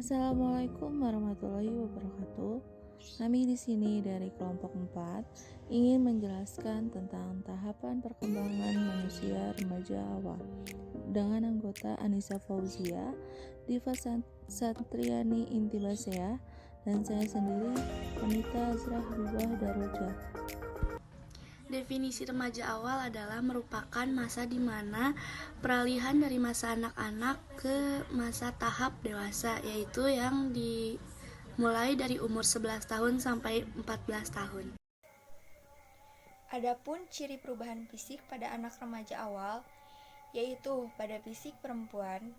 Assalamualaikum warahmatullahi wabarakatuh. Kami di sini dari kelompok 4 ingin menjelaskan tentang tahapan perkembangan manusia remaja awal dengan anggota Anissa Fauzia, Diva Satriani Intibasea, dan saya sendiri Anita Azrah Habibah Daroja. Definisi remaja awal adalah merupakan masa di mana peralihan dari masa anak-anak ke masa tahap dewasa, yaitu yang dimulai dari umur 11 tahun sampai 14 tahun. Adapun ciri perubahan fisik pada anak remaja awal, yaitu pada fisik perempuan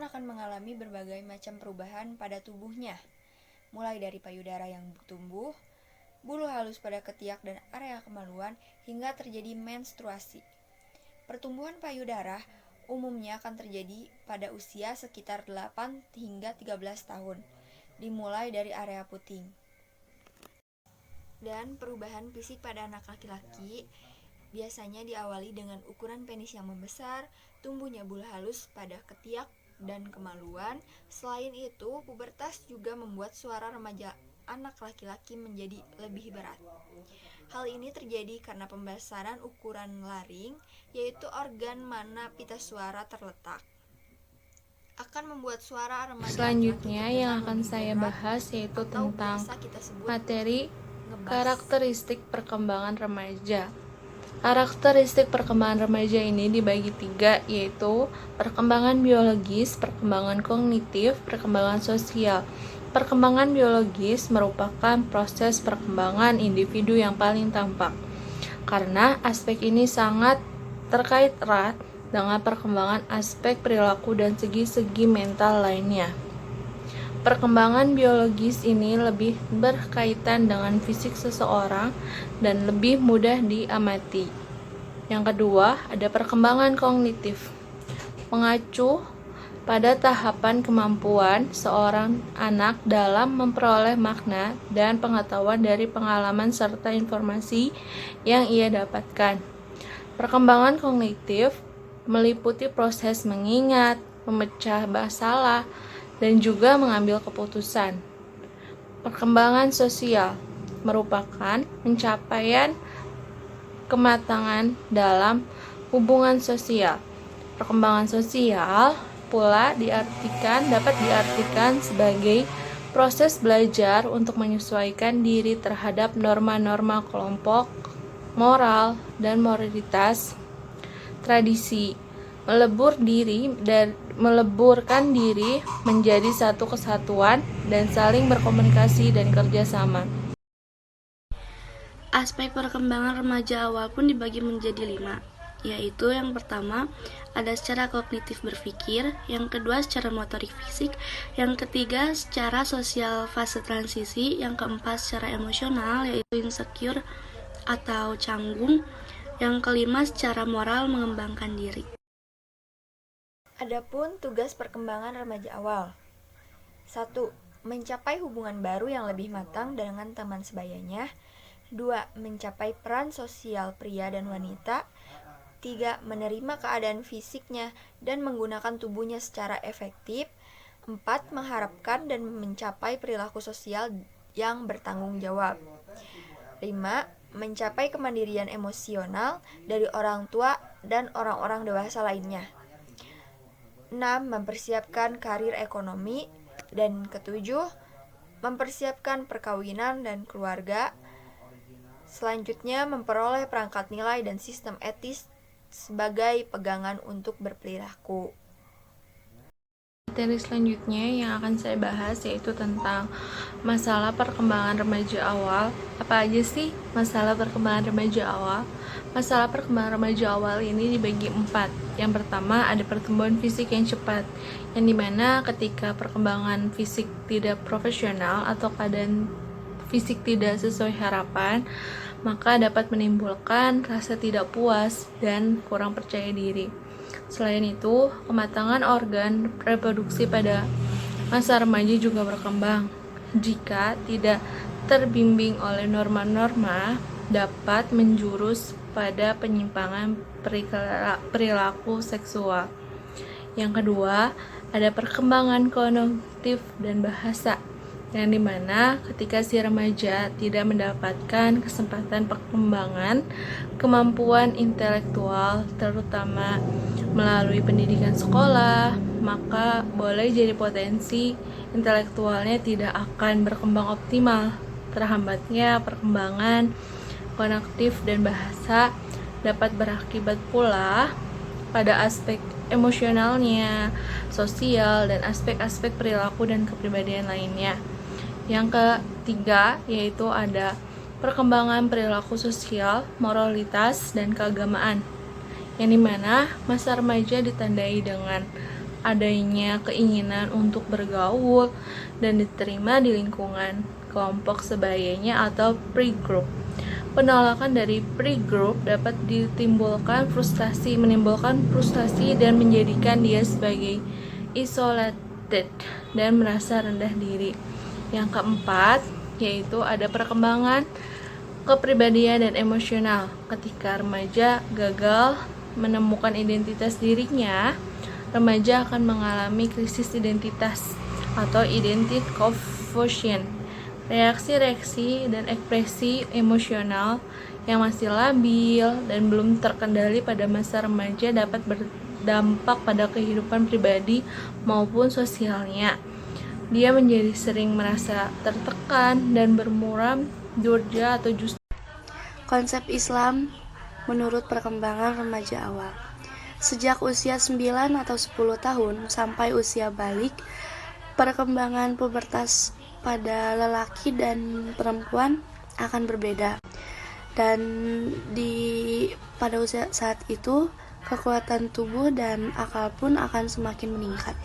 akan mengalami berbagai macam perubahan pada tubuhnya, mulai dari payudara yang tumbuh, bulu halus pada ketiak dan area kemaluan, hingga terjadi menstruasi. Pertumbuhan payudara umumnya akan terjadi pada usia sekitar 8 hingga 13 tahun, dimulai dari area puting. Dan perubahan fisik pada anak laki-laki biasanya diawali dengan ukuran penis yang membesar, tumbuhnya bulu halus pada ketiak dan kemaluan. Selain itu, pubertas juga membuat suara remaja anak laki-laki menjadi lebih berat. Hal ini terjadi karena pembesaran ukuran laring, yaitu organ mana pita suara terletak, akan membuat suara remaja Selanjutnya yang akan saya bahas yaitu tentang materi karakteristik perkembangan remaja. Karakteristik perkembangan remaja ini dibagi 3, yaitu perkembangan biologis, perkembangan kognitif, perkembangan sosial. Perkembangan biologis merupakan proses perkembangan individu yang paling tampak, karena aspek ini sangat terkait erat dengan perkembangan aspek perilaku dan segi-segi mental lainnya. Perkembangan biologis ini lebih berkaitan dengan fisik seseorang dan lebih mudah diamati. Yang kedua, ada perkembangan kognitif, mengacu pada tahapan kemampuan seorang anak dalam memperoleh makna dan pengetahuan dari pengalaman serta informasi yang ia dapatkan. Perkembangan kognitif meliputi proses mengingat, memecah masalah, dan juga mengambil keputusan. Perkembangan sosial merupakan pencapaian kematangan dalam hubungan sosial. Perkembangan sosial pula dapat diartikan sebagai proses belajar untuk menyesuaikan diri terhadap norma-norma kelompok, moral, dan moralitas, tradisi, meleburkan diri menjadi satu kesatuan dan saling berkomunikasi dan kerjasama. Aspek perkembangan remaja awal pun dibagi menjadi 5, yaitu yang pertama ada secara kognitif berpikir, yang kedua secara motorik fisik, yang ketiga secara sosial fase transisi, yang keempat secara emosional yaitu insecure atau canggung, yang kelima secara moral mengembangkan diri. Adapun tugas perkembangan remaja awal. 1. Mencapai hubungan baru yang lebih matang dengan teman sebayanya. 2. Mencapai peran sosial pria dan wanita. 3. Menerima keadaan fisiknya dan menggunakan tubuhnya secara efektif. 4. Mengharapkan dan mencapai perilaku sosial yang bertanggung jawab. 5. Mencapai kemandirian emosional dari orang tua dan orang-orang dewasa lainnya. 6. Mempersiapkan karir ekonomi. Dan ketujuh, mempersiapkan perkawinan dan keluarga. Selanjutnya, memperoleh perangkat nilai dan sistem etis sebagai pegangan untuk berperilaku. Materi selanjutnya yang akan saya bahas yaitu tentang masalah perkembangan remaja awal. Apa aja sih masalah perkembangan remaja awal? Masalah perkembangan remaja awal ini dibagi 4. Yang pertama ada pertumbuhan fisik yang cepat, yang dimana ketika perkembangan fisik tidak profesional atau keadaan fisik tidak sesuai harapan, maka dapat menimbulkan rasa tidak puas dan kurang percaya diri. Selain itu, kematangan organ reproduksi pada masa remaja juga berkembang. Jika tidak terbimbing oleh norma-norma, dapat menjurus pada penyimpangan perilaku seksual. Yang kedua, ada perkembangan kognitif, dan bahasa, yang dimana ketika si remaja tidak mendapatkan kesempatan perkembangan kemampuan intelektual, terutama melalui pendidikan sekolah, maka boleh jadi potensi intelektualnya tidak akan berkembang optimal. Terhambatnya perkembangan kognitif dan bahasa dapat berakibat pula pada aspek emosionalnya, sosial, dan aspek-aspek perilaku dan kepribadian lainnya. Yang ketiga yaitu ada perkembangan perilaku sosial, moralitas, dan keagamaan, yang dimana masa remaja ditandai dengan adanya keinginan untuk bergaul dan diterima di lingkungan kelompok sebayanya atau pre-group. Penolakan dari pre-group dapat menimbulkan frustasi dan menjadikan dia sebagai isolated dan merasa rendah diri. Yang keempat yaitu ada perkembangan kepribadian dan emosional. Ketika remaja gagal menemukan identitas dirinya, remaja akan mengalami krisis identitas atau identity confusion. Reaksi-reaksi dan ekspresi emosional yang masih labil dan belum terkendali pada masa remaja dapat berdampak pada kehidupan pribadi maupun sosialnya. Dia menjadi sering merasa tertekan dan bermuram durja atau justru. Konsep Islam menurut perkembangan remaja awal. Sejak usia 9 atau 10 tahun sampai usia balik, perkembangan pubertas pada lelaki dan perempuan akan berbeda. Dan pada usia saat itu, kekuatan tubuh dan akal pun akan semakin meningkat.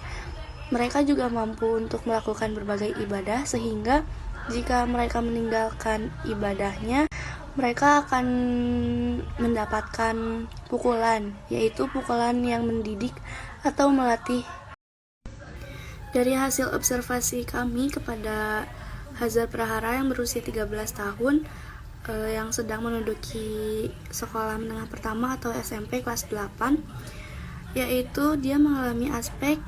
Mereka juga mampu untuk melakukan berbagai ibadah, sehingga jika mereka meninggalkan ibadahnya, mereka akan mendapatkan pukulan, yaitu pukulan yang mendidik atau melatih. Dari hasil observasi kami kepada Hazar Prahara yang berusia 13 tahun, yang sedang menduduki sekolah menengah pertama atau SMP kelas 8, yaitu dia mengalami aspek